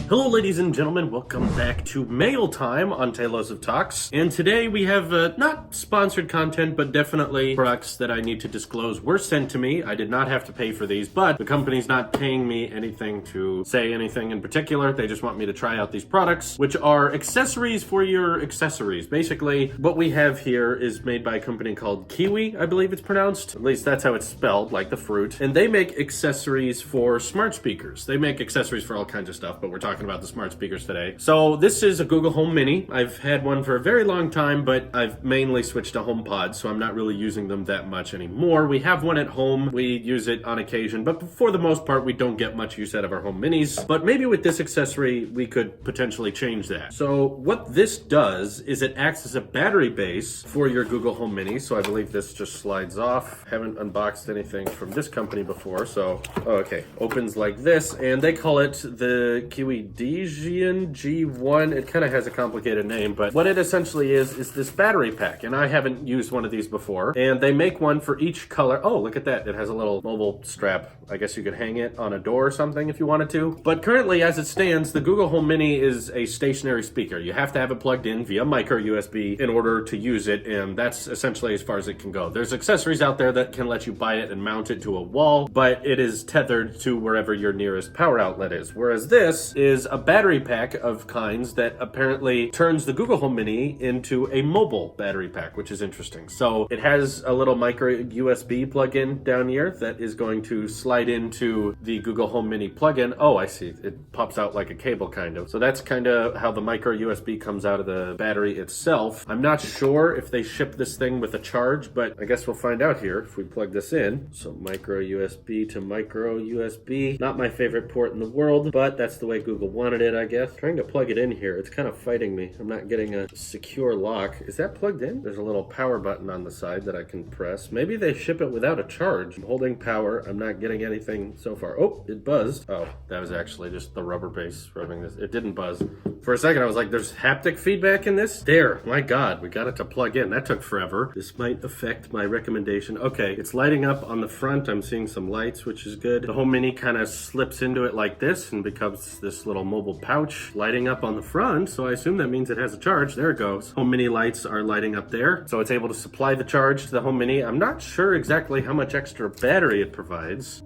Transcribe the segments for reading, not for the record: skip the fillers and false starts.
Hello ladies and gentlemen, welcome back to Mail Time on Tales of Talks. And today we have not sponsored content, but definitely products that I need to disclose were sent to me. I did not have to pay for these, but the company's not paying me anything to say anything in particular. They just want me to try out these products, which are accessories for your accessories. Basically, what we have here is made by a company called Kiwi, I believe it's pronounced. At least that's how it's spelled, like the fruit. And they make accessories for smart speakers. They make accessories for all kinds of stuff, but we're talking about the smart speakers today. So this is a Google Home Mini. I've had one for a very long time, but I've mainly switched to HomePod, so I'm not really using them that much anymore. We have one at home. We use it on occasion, but for the most part, we don't get much use out of our Home Minis. But maybe with this accessory, we could potentially change that. So what this does is it acts as a battery base for your Google Home Mini. So I believe this just slides off. Haven't unboxed anything from this company before, so okay. Opens like this, and they call it the Kiwi Beeson G1. It kind of has a complicated name, but what it essentially is this battery pack, and I haven't used one of these before, and they make one for each color. Oh, look at that. It has a little mobile strap. I guess you could hang it on a door or something if you wanted to. But currently, as it stands, the Google Home Mini is a stationary speaker. You have to have it plugged in via micro USB in order to use it, and that's essentially as far as it can go. There's accessories out there that can let you buy it and mount it to a wall, but it is tethered to wherever your nearest power outlet is. Whereas this is a battery pack of kinds that apparently turns the Google Home Mini into a mobile battery pack, which is interesting. So it has a little micro USB plug-in down here that is going to slide into the Google Home Mini plug-in. Oh, I see. It pops out like a cable kind of. So that's kind of how the micro USB comes out of the battery itself. I'm not sure if they ship this thing with a charge, but I guess we'll find out here if we plug this in. So micro USB to micro USB. Not my favorite port in the world, but that's the way Google wanted it, I guess. Trying to plug it in here, it's kind of fighting me. I'm not getting a secure lock. Is that plugged in? There's a little power button on the side that I can press. Maybe they ship it without a charge. I'm holding power. I'm not getting anything so far. Oh, it buzzed. Oh, that was actually just the rubber base rubbing this. It didn't buzz. For a second, I was like, there's haptic feedback in this? There, my God, we got it to plug in. That took forever. This might affect my recommendation. Okay, it's lighting up on the front. I'm seeing some lights, which is good. The Home Mini kind of slips into it like this and becomes this little mobile pouch lighting up on the front, so I assume that means it has a charge. There it goes. Home Mini lights are lighting up there, so it's able to supply the charge to the Home Mini. I'm not sure exactly how much extra battery it provides.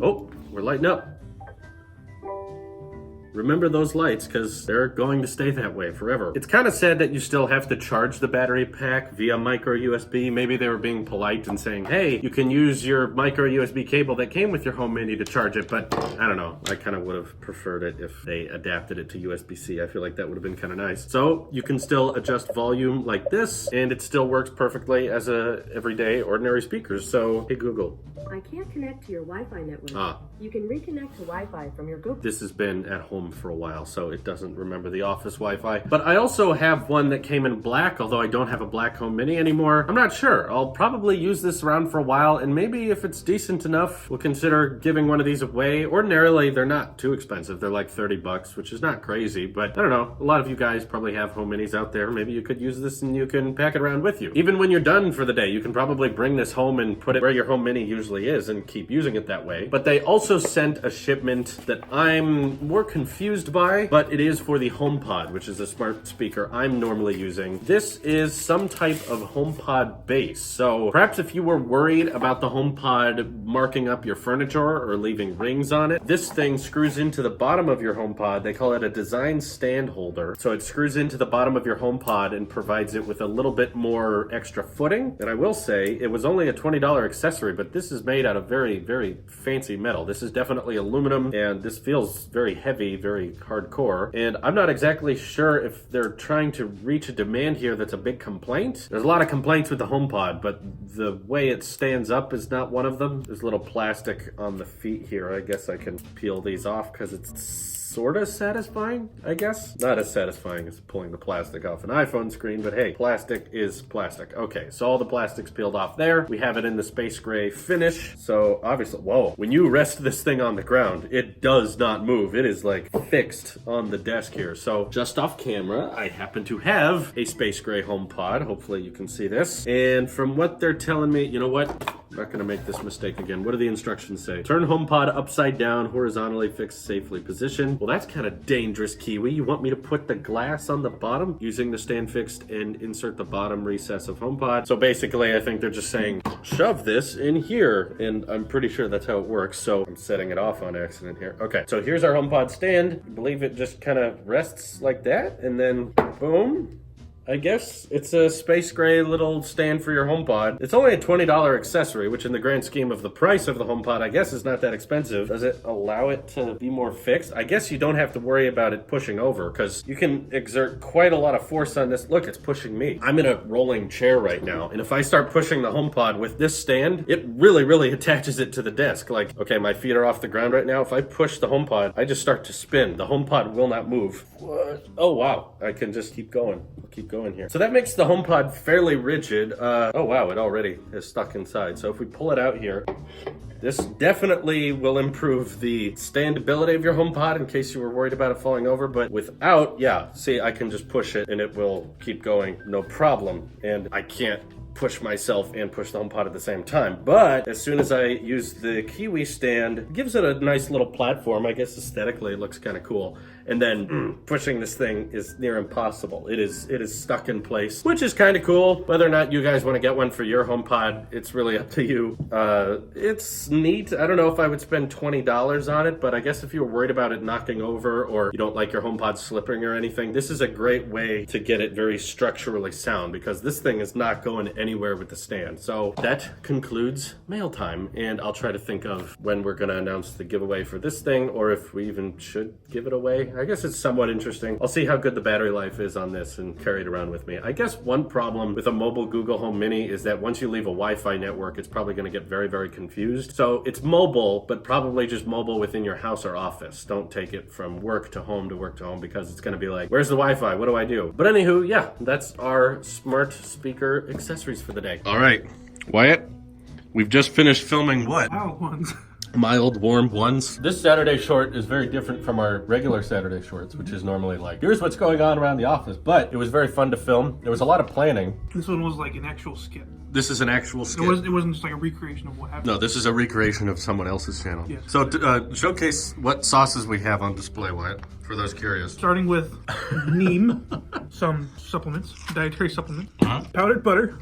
Oh, we're lighting up. Remember those lights, because they're going to stay that way forever. It's kind of sad that you still have to charge the battery pack via micro USB. Maybe they were being polite and saying, hey, you can use your micro USB cable that came with your Home Mini to charge it, but I don't know. I kind of would have preferred it if they adapted it to USB-C. I feel like that would have been kind of nice. So you can still adjust volume like this, and it still works perfectly as a everyday ordinary speaker. So, hey Google. I can't connect to your Wi-Fi network. You can reconnect to Wi-Fi from your Google. This has been at home for a while, so it doesn't remember the office Wi-Fi. But I also have one that came in black, although I don't have a black Home Mini anymore. I'm not sure. I'll probably use this around for a while, and maybe if it's decent enough, we'll consider giving one of these away. Ordinarily, they're not too expensive. They're like 30 bucks, which is not crazy, but I don't know. A lot of you guys probably have Home Minis out there. Maybe you could use this and you can pack it around with you. Even when you're done for the day, you can probably bring this home and put it where your Home Mini usually is and keep using it that way. But they also sent a shipment that I'm more confused by, but it is for the HomePod, which is a smart speaker I'm normally using. This is some type of HomePod base. So perhaps if you were worried about the HomePod marking up your furniture or leaving rings on it, this thing screws into the bottom of your HomePod. They call it a design stand holder. So it screws into the bottom of your HomePod and provides it with a little bit more extra footing. And I will say, it was only a $20 accessory, but this is made out of very, very fancy metal. This is definitely aluminum, and this feels very heavy, very hardcore. And I'm not exactly sure if they're trying to reach a demand here that's a big complaint. There's a lot of complaints with the HomePod, but the way it stands up is not one of them. There's a little plastic on the feet here. I guess I can peel these off because it's sort of satisfying, I guess. Not as satisfying as pulling the plastic off an iPhone screen, but hey, plastic is plastic. Okay, so all the plastic's peeled off there. We have it in the space gray finish. So obviously, whoa, when you rest this thing on the ground, it does not move. It is like fixed on the desk here. So just off camera, I happen to have a space gray HomePod. Hopefully you can see this. And from what they're telling me, you know what? I'm not gonna make this mistake again. What do the instructions say? Turn HomePod upside down, horizontally fixed, safely positioned. Well, that's kind of dangerous, Kiwi. You want me to put the glass on the bottom using the stand fixed and insert the bottom recess of HomePod. So basically, I think they're just saying, shove this in here. And I'm pretty sure that's how it works. So I'm setting it off on accident here. Okay, so here's our HomePod stand. I believe it just kind of rests like that. And then boom. I guess it's a space gray little stand for your HomePod. It's only a $20 accessory, which in the grand scheme of the price of the HomePod, I guess is not that expensive. Does it allow it to be more fixed? I guess you don't have to worry about it pushing over because you can exert quite a lot of force on this. Look, it's pushing me. I'm in a rolling chair right now. And if I start pushing the HomePod with this stand, it really, really attaches it to the desk. Like, okay, my feet are off the ground right now. If I push the HomePod, I just start to spin. The HomePod will not move. What? Oh, wow. I can just keep going. I'll keep going here. So that makes the HomePod fairly rigid. Oh wow, it already is stuck inside. So if we pull it out here, this definitely will improve the standability of your HomePod in case you were worried about it falling over. But without, yeah, see, I can just push it and it will keep going, no problem. And I can't push myself and push the HomePod at the same time. But as soon as I use the Kiwi stand, it gives it a nice little platform. I guess aesthetically it looks kind of cool. And then pushing this thing is near impossible. It is stuck in place, which is kind of cool. Whether or not you guys want to get one for your HomePod, it's really up to you. It's neat. I don't know if I would spend $20 on it, but I guess if you were worried about it knocking over or you don't like your HomePod slipping or anything, this is a great way to get it very structurally sound because this thing is not going anywhere with the stand. So that concludes mail time, and I'll try to think of when we're going to announce the giveaway for this thing or if we even should give it away. I guess it's somewhat interesting. I'll see how good the battery life is on this and carry it around with me. I guess one problem with a mobile Google Home Mini is that once you leave a Wi-Fi network, it's probably going to get very, very confused. So it's mobile, but probably just mobile within your house or office. Don't take it from work to home to work to home because it's going to be like, where's the Wi-Fi? What do I do? But anywho, yeah, that's our smart speaker accessories for the day. All right, Wyatt, we've just finished filming what? Mild ones. Mild, warm ones. This Saturday short is very different from our regular Saturday shorts, which is normally like, here's what's going on around the office. But it was very fun to film. There was a lot of planning. This one was like an actual skit. This is an actual skit. It wasn't just like a recreation of what happened. No, this is a recreation of someone else's channel. Yes. So showcase what sauces we have on display, Wyatt, for those curious. Starting with neem, some supplements, dietary supplements, powdered butter.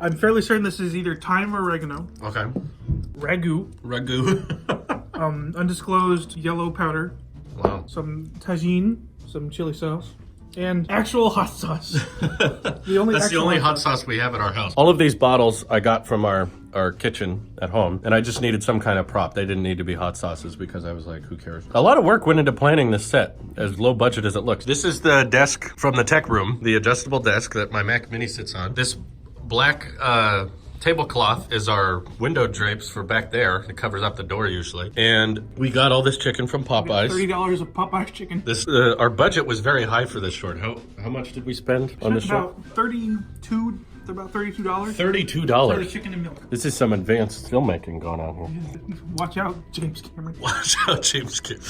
I'm fairly certain this is either thyme or oregano. Okay. Ragu. Undisclosed yellow powder. Wow. Some tagine, some chili sauce, and actual hot sauce. That's the only hot sauce we have at our house. All of these bottles I got from our kitchen at home, and I just needed some kind of prop. They didn't need to be hot sauces because I was like, who cares? A lot of work went into planning this set, as low budget as it looks. This is the desk from the tech room, the adjustable desk that my Mac Mini sits on. This black tablecloth is our window drapes for back there. It covers up the door usually. And we got all this chicken from Popeyes. $30 of Popeyes chicken. This our budget was very high for this short. How much did we spend on this short? About $32. $32. For the chicken and milk. This is some advanced filmmaking going on here. Watch out, James Cameron. Watch out, James Cameron.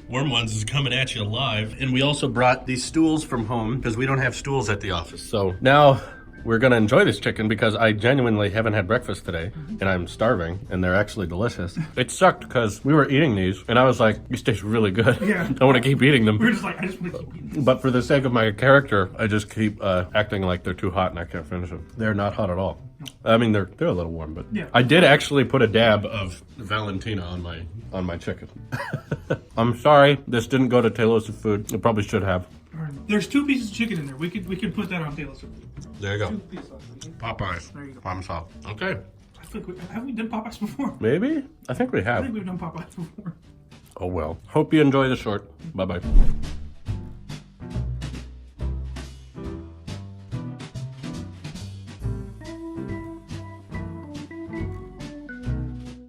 Warm Ones is coming at you live. And we also brought these stools from home because we don't have stools at the office. So now we're gonna enjoy this chicken because I genuinely haven't had breakfast today and I'm starving and they're actually delicious. It sucked because we were eating these and I was like, these taste really good. Yeah. I wanna keep eating them. We were just like, I just wanna keep eating this. But for the sake of my character, I just keep acting like they're too hot and I can't finish them. They're not hot at all. I mean, they're a little warm, but yeah. I did actually put a dab of Valentina on my chicken. I'm sorry, this didn't go to Taylor's Food. It probably should have. There's 2 pieces of chicken in there. We could put that on Taylor's Food. There you go. 2 pieces. Popeyes. There you go. Problem solved. Okay. I think have we done Popeyes before? Maybe? I think we have. I think we've done Popeyes before. Oh well. Hope you enjoy the short. Bye-bye.